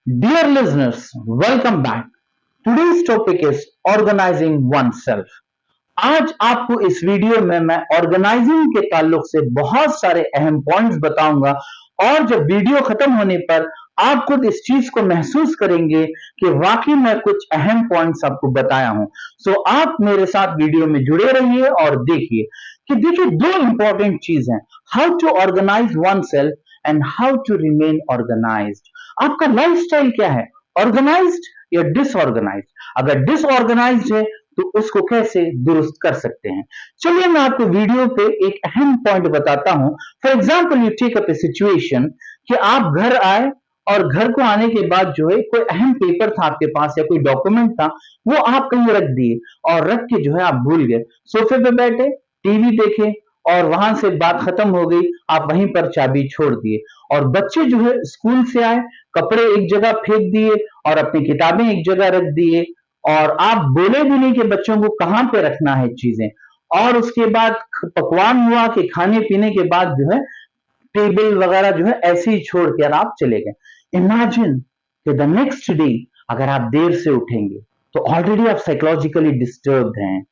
Dear listeners, welcome back. Today's topic is organizing oneself. आज आपको इस वीडियो में मैं ऑर्गेनाइजिंग के ताल्लुक से बहुत सारे अहम पॉइंट्स बताऊंगा और जब वीडियो खत्म होने पर आप खुद इस चीज को महसूस करेंगे कि वाकई में कुछ अहम पॉइंट्स आपको बताया हूं। सो आप मेरे साथ वीडियो में जुड़े रहिए और देखिए दो इंपॉर्टेंट चीज हैं, how to organise oneself and how to remain organised. आपका लाइफस्टाइल क्या है, ऑर्गेनाइज्ड या डिसऑर्गेनाइज्ड? अगर डिसऑर्गेनाइज्ड है तो उसको कैसे दुरुस्त कर सकते हैं। चलिए मैं आपको वीडियो पे एक अहम पॉइंट बताता हूं। For example you take up a situation कि आप घर आए और घर को आने के बाद जो है कोई अहम पेपर था आपके पास या कोई डॉक्यूमेंट था, वो आप कहीं रख दिए और रख के जो है आप भूल गए। सोफे पे बैठे टीवी देखे और वहां से बात खत्म हो गई, आप वहीं पर चाबी छोड़ दिए। और बच्चे जो है स्कूल से आए, कपड़े एक जगह फेंक दिए और अपनी किताबें एक जगह रख दिए और आप बोले भी नहीं कि बच्चों को कहां पे रखना है चीजें। और उसके बाद पकवान हुआ कि खाने पीने के बाद जो है टेबल वगैरह जो है ऐसे ही छोड़ कर आप चले गए। इमेजिन कि द नेक्स्ट डे अगर आप देर से उठेंगे तो ऑलरेडी आप साइकोलॉजिकली डिस्टर्ब हैं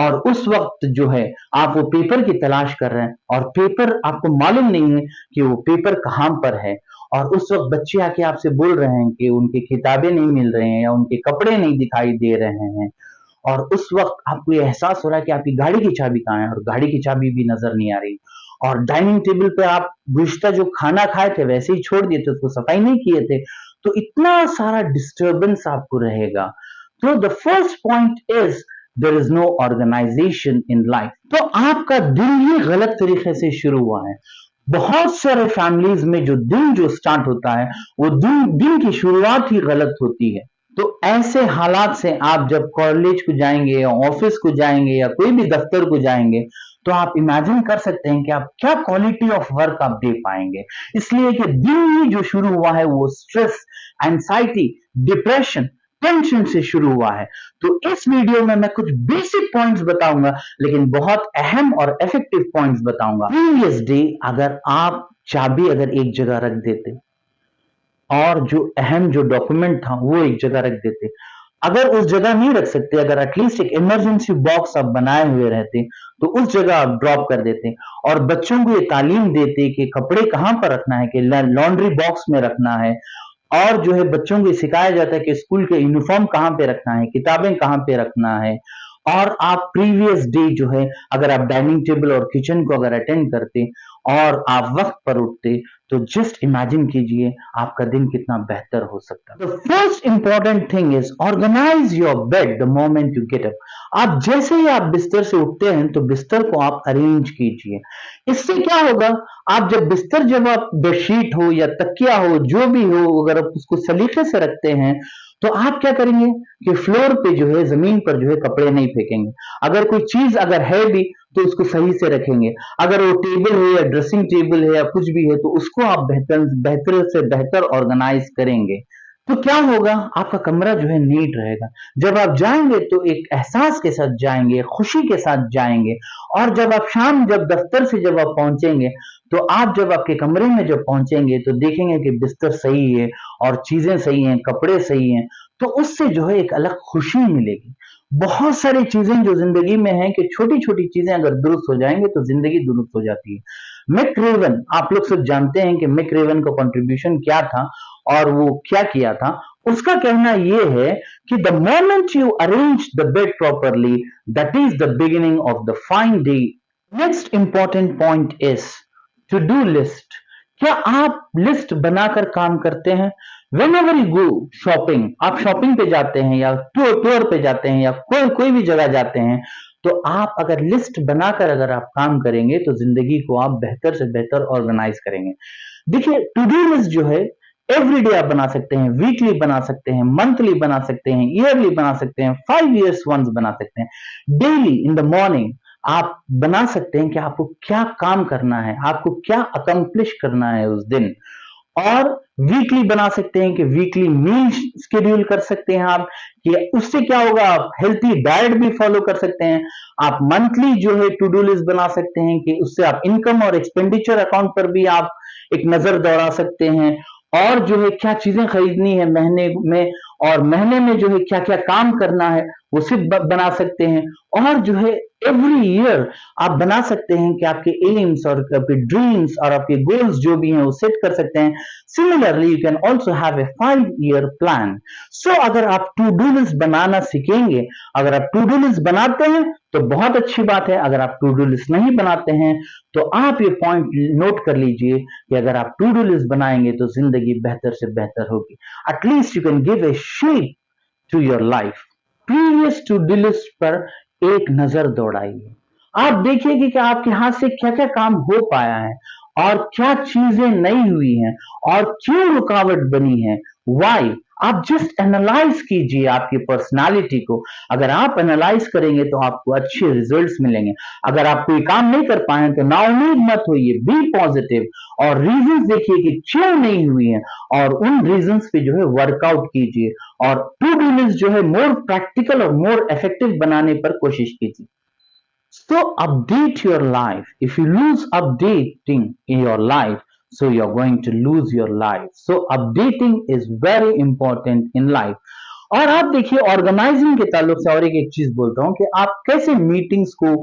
और उस वक्त जो है आप वो पेपर की तलाश कर रहे हैं और पेपर आपको मालूम नहीं है कि वो पेपर कहां पर है। और उस वक्त बच्चे आके आपसे बोल रहे हैं कि उनकी किताबें नहीं मिल रहे हैं या उनके कपड़े नहीं दिखाई दे रहे हैं। और उस वक्त आपको ये एहसास हो रहा है कि आपकी गाड़ी की चाबी कहाँ है और गाड़ी की चाबी भी नजर नहीं आ रही। और डाइनिंग टेबल पे आप गुज़िश्ता जो खाना खाए थे वैसे ही छोड़ दिए थे, उसको सफाई नहीं किए थे। तो इतना सारा डिस्टर्बेंस आपको रहेगा। तो the first point is there is no organisation in life. तो आपका दिन ही गलत तरीके से शुरू हुआ है। बहुत सारे फैमिलीज में जो दिन जो स्टार्ट होता है वो दिन की शुरुआत ही गलत होती है। तो ऐसे हालात से आप जब कॉलेज को जाएंगे या ऑफिस को जाएंगे या कोई भी दफ्तर को जाएंगे तो आप इमेजिन कर सकते हैं कि आप क्या क्वालिटी ऑफ वर्क आप दे पाएंगे। इसलिए कि दिन ही जो शुरू हुआ है वो स्ट्रेस, एंजाइटी, डिप्रेशन, टेंशन से शुरू हुआ है। तो इस वीडियो में मैं कुछ बेसिक पॉइंट्स बताऊंगा लेकिन बहुत अहम और इफेक्टिव पॉइंट्स बताऊंगा। प्रीवियस डे अगर आप चाबी अगर एक जगह रख देते और जो अहम जो डॉक्यूमेंट था वो एक जगह रख देते, अगर उस जगह नहीं रख सकते, अगर एटलीस्ट एक इमरजेंसी बॉक्स आप बनाए हुए रहते तो उस जगह आप ड्रॉप कर देते और बच्चों को ये तालीम देते कि कपड़े कहां पर रखना है, कि लॉन्ड्री बॉक्स में रखना है। और जो है बच्चों को सिखाया जाता है कि स्कूल के यूनिफॉर्म कहां पे रखना है, किताबें कहां पे रखना है। और आप प्रीवियस डे जो है अगर आप डाइनिंग टेबल और किचन को अगर अटेंड करते और आप वक्त पर उठते तो जस्ट इमेजिन कीजिए आपका दिन कितना बेहतर हो सकता है। The first important thing is organise your bed the moment you get up. आप जैसे ही आप बिस्तर से उठते हैं तो बिस्तर को आप अरेंज कीजिए। इससे क्या होगा, आप जब बिस्तर जब आप बेडशीट हो या तकिया हो जो भी हो अगर आप उसको सलीके से रखते हैं तो आप क्या करेंगे कि फ्लोर पे जो है जमीन पर जो है कपड़े नहीं फेंकेंगे। अगर कोई चीज अगर है भी तो उसको सही से रखेंगे। अगर वो टेबल है या ड्रेसिंग टेबल है या कुछ भी है तो उसको आप बेहतर बेहतर से बेहतर ऑर्गेनाइज करेंगे तो क्या होगा, आपका कमरा जो है नीट रहेगा। जब आप जाएंगे तो एक एहसास के साथ जाएंगे, खुशी के साथ जाएंगे। और जब आप शाम जब दफ्तर से जब आप पहुंचेंगे तो आप जब आपके कमरे में जब पहुंचेंगे तो देखेंगे कि बिस्तर सही है और चीजें सही हैं, कपड़े सही हैं, तो उससे जो है एक अलग खुशी मिलेगी। बहुत सारी चीजें जो जिंदगी में हैं कि छोटी छोटी चीजें अगर दुरुस्त हो जाएंगे तो जिंदगी दुरुस्त हो जाती है। मिक रेवन, आप लोग सब जानते हैं कि मिक रेवन का कंट्रीब्यूशन क्या था और वो क्या किया था। उसका कहना यह है कि the moment you arrange the bed properly that is the beginning of the fine day. Next important point is to do list. क्या आप लिस्ट बनाकर काम करते हैं? Whenever you go shopping, आप शॉपिंग पे जाते हैं या टूर पे जाते हैं या कोई भी जगह जाते हैं तो आप अगर लिस्ट बनाकर अगर आप काम करेंगे तो जिंदगी को आप बेहतर से बेहतर ऑर्गेनाइज करेंगे। देखिए टू डू लिस्ट जो है एवरीडे आप बना सकते हैं, वीकली बना सकते हैं, मंथली बना सकते हैं, ईयरली बना सकते हैं, 5 years वंस बना सकते हैं। डेली इन द मॉर्निंग आप बना सकते हैं कि आपको क्या काम करना है, आपको क्या अकम्प्लिश करना है उस दिन। और वीकली बना सकते हैं कि वीकली मील शेड्यूल कर सकते हैं आप, कि उससे क्या होगा, आप हेल्थी डाइट भी फॉलो कर सकते हैं। आप मंथली जो है टू डू लिस्ट बना सकते हैं कि उससे आप इनकम और एक्सपेंडिचर अकाउंट पर भी आप एक नजर दौड़ा सकते हैं। और जो है क्या चीजें खरीदनी है महीने में, और महीने में जो है क्या क्या काम करना है वो सिर्फ बना सकते हैं। और जो है एवरी ईयर आप बना सकते हैं कि आपके एम्स और आपके ड्रीम्स और आपके गोल्स जो भी हैं वो सेट कर सकते हैं। Similarly you can also have a 5 year plan. So अगर आप टू डू लिस्ट बनाना सीखेंगे, अगर आप टू डू लिस्ट बनाते हैं तो बहुत अच्छी बात है। अगर आप टू डू लिस्ट नहीं बनाते हैं तो आप ये पॉइंट नोट कर लीजिए कि अगर आप टू डू लिस्ट बनाएंगे तो जिंदगी बेहतर से बेहतर होगी। At least you can give a shape to your life. Previous to do list पर एक नजर दौड़ाइए। आप देखिए कि आपके हाथ से क्या क्या काम हो पाया है और क्या चीजें नहीं हुई हैं और क्यों रुकावट बनी है, वाई। आप जस्ट एनालाइज कीजिए आपकी पर्सनालिटी को। अगर आप एनालाइज करेंगे तो आपको अच्छे रिजल्ट्स मिलेंगे। अगर आप कोई काम नहीं कर पाए तो ना उम्मीद मत होइए, बी पॉजिटिव और रीजंस देखिए कि क्यों नहीं हुई है और उन रीजंस पे जो है वर्कआउट कीजिए और टू डू लिस्ट जो है मोर प्रैक्टिकल और मोर इफेक्टिव बनाने पर कोशिश कीजिए। So update your life. If you lose updating in your life, so you're going to lose your life. So updating is very important in life. और आप देखिए ऑर्गेनाइजिंग के ताल्लुक से और एक चीज बोलता हूं कि आप कैसे मीटिंग्स को,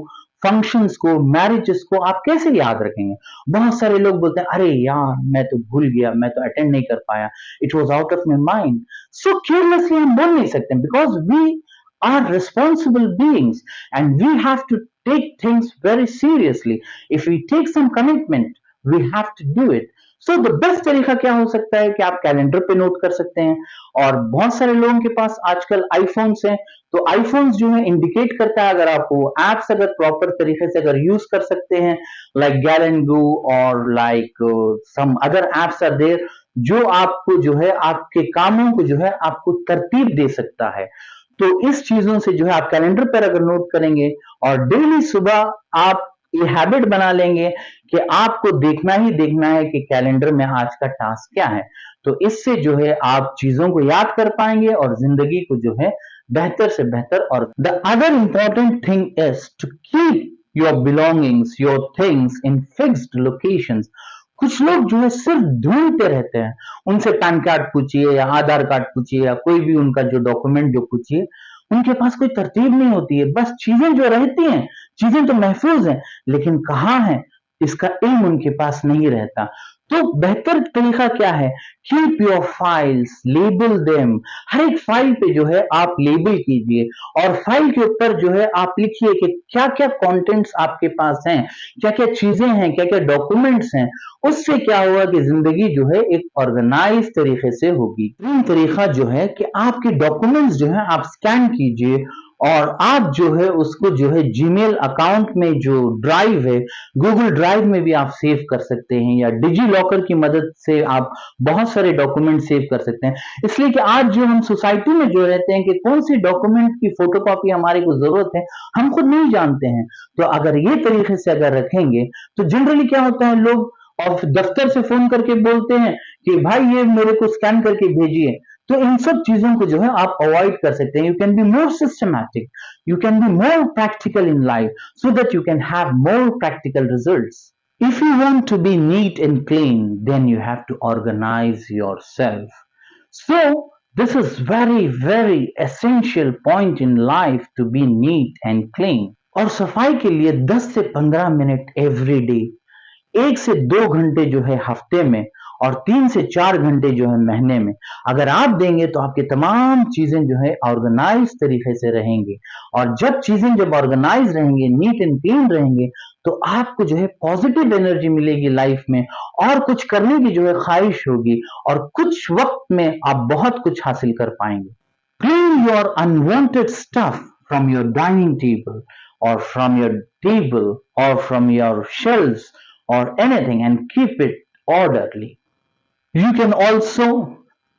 फंक्शंस को, मैरिजेस को आप कैसे याद रखेंगे। बहुत सारे लोग बोलते हैं अरे यार मैं तो भूल गया, मैं तो अटेंड नहीं कर पाया, it was out of my mind. So carelessly हम बोल नहीं सकते because we are responsible beings and we have to take things very seriously. If we take some commitment, we have to do it. So the best तरीका क्या हो सकता है कि आप कैलेंडर पे नोट कर सकते हैं। और बहुत सारे लोगों के पास आजकल आईफोन्स हैं, तो आईफोन्स जो है इंडिकेट करता है अगर आप वो एप्स अगर प्रॉपर तरीके से अगर यूज कर सकते हैं, लाइक गैलेंगो और like some other apps are there जो आपको जो है आपके कामों को जो है आपको तरतीब दे सकता है। तो इस चीजों से जो है आप कैलेंडर पर अगर नोट करेंगे और डेली सुबह आप ये हैबिट बना लेंगे कि आपको देखना ही देखना है कि कैलेंडर में आज का टास्क क्या है, तो इससे जो है आप चीजों को याद कर पाएंगे और जिंदगी को जो है बेहतर से बेहतर। और the other important thing is to keep your belongings, your things in fixed locations. कुछ लोग जो है सिर्फ ढूंढते रहते हैं, उनसे पैन कार्ड पूछिए या आधार कार्ड पूछिए या कोई भी उनका जो डॉक्यूमेंट जो पूछिए, उनके पास कोई तरतीब नहीं होती है। बस चीजें जो रहती हैं, चीजें तो महफूज हैं लेकिन कहाँ है इसका इल्म उनके पास नहीं रहता। तो बेहतर तरीका क्या है, keep your files, label them. हर एक फाइल पे जो है आप लेबल कीजिए और फाइल के ऊपर जो है आप लिखिए कि क्या क्या कंटेंट्स आपके पास हैं, क्या क्या चीजें हैं, क्या क्या डॉक्यूमेंट्स हैं। उससे क्या होगा कि जिंदगी जो है एक ऑर्गेनाइज तरीके से होगी। तीन तरीका जो है कि आपके डॉक्यूमेंट्स जो है आप स्कैन कीजिए और आप जो है उसको जो है जीमेल अकाउंट में जो ड्राइव है, गूगल ड्राइव में भी आप सेव कर सकते हैं या डिजी लॉकर की मदद से आप बहुत सारे डॉक्यूमेंट सेव कर सकते हैं। इसलिए कि आज जो हम सोसाइटी में जो रहते हैं कि कौन सी डॉक्यूमेंट की फोटोकॉपी हमारे को जरूरत है हम खुद नहीं जानते हैं। तो अगर ये तरीके से अगर रखेंगे तो जनरली क्या होता है, लोग और दफ्तर से फोन करके बोलते हैं कि भाई ये मेरे को स्कैन करके भेजिए। तो इन सब चीजों को जो है आप अवॉइड कर सकते हैं। You can be more systematic, you can be more practical in life so that you can have more practical results. If you want to be neat and clean, then you have to organize yourself. So, this is very, very essential point in life to be neat and clean. और सफाई के लिए 10 से 15 minute every day, 1 से 2 घंटे जो है हफ्ते में और 3 से 4 घंटे जो है महीने में अगर आप देंगे तो आपकी तमाम चीजें जो है ऑर्गेनाइज तरीके से रहेंगी। और जब चीजें जब ऑर्गेनाइज रहेंगे, नीट एंड क्लीन रहेंगे, तो आपको जो है पॉजिटिव एनर्जी मिलेगी लाइफ में और कुछ करने की जो है ख्वाहिश होगी और कुछ वक्त में आप बहुत कुछ हासिल कर पाएंगे। Clean your unwanted stuff from your dining table or from your table or from your shelves or anything and keep it orderly. You can also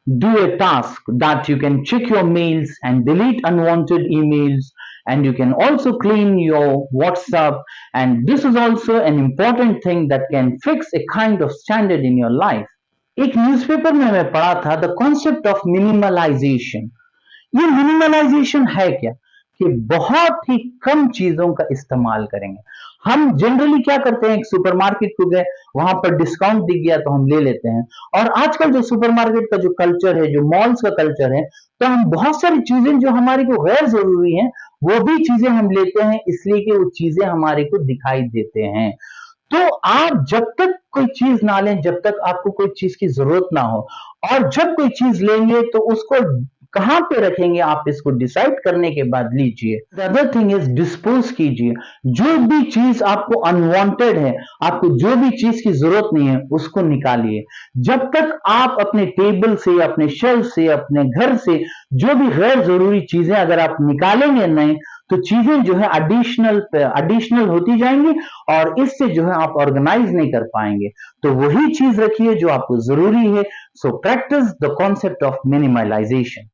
do a task that you can check your mails and delete unwanted emails, and you can also clean your WhatsApp, and this is also an important thing that can fix a kind of standard in your life. एक newspaper में मैं पढ़ा था the concept of मिनिमलाइजेशन। ये मिनिमलाइजेशन है क्या कि बहुत ही कम चीजों का इस्तेमाल करेंगे। हम जनरली क्या करते हैं, एक सुपरमार्केट को गए, वहां पर डिस्काउंट दिख गया तो हम ले लेते हैं। और आजकल जो सुपरमार्केट का जो कल्चर है, जो मॉल्स का कल्चर है, तो हम बहुत सारी चीजें जो हमारी को गैर जरूरी हैं वो भी चीजें हम लेते हैं, इसलिए कि वो चीजें हमारे को दिखाई देते हैं। तो आप जब तक कोई चीज ना लें, जब तक आपको कोई चीज की जरूरत ना हो, और जब कोई चीज लेंगे तो उसको कहां पे रखेंगे, आप इसको डिसाइड करने के बाद लीजिए। The other thing is dispose कीजिए। जो भी चीज आपको अनवांटेड है, आपको जो भी चीज की जरूरत नहीं है, उसको निकालिए। जब तक आप अपने टेबल से, अपने शेल्फ से, अपने घर से जो भी गैर जरूरी चीजें अगर आप निकालेंगे नहीं, तो चीजें जो है एडिशनल होती जाएंगी, और इससे जो है आप ऑर्गेनाइज नहीं कर पाएंगे। तो वही चीज रखिए जो आपको जरूरी है। So practise the concept of मिनिमलाइजेशन।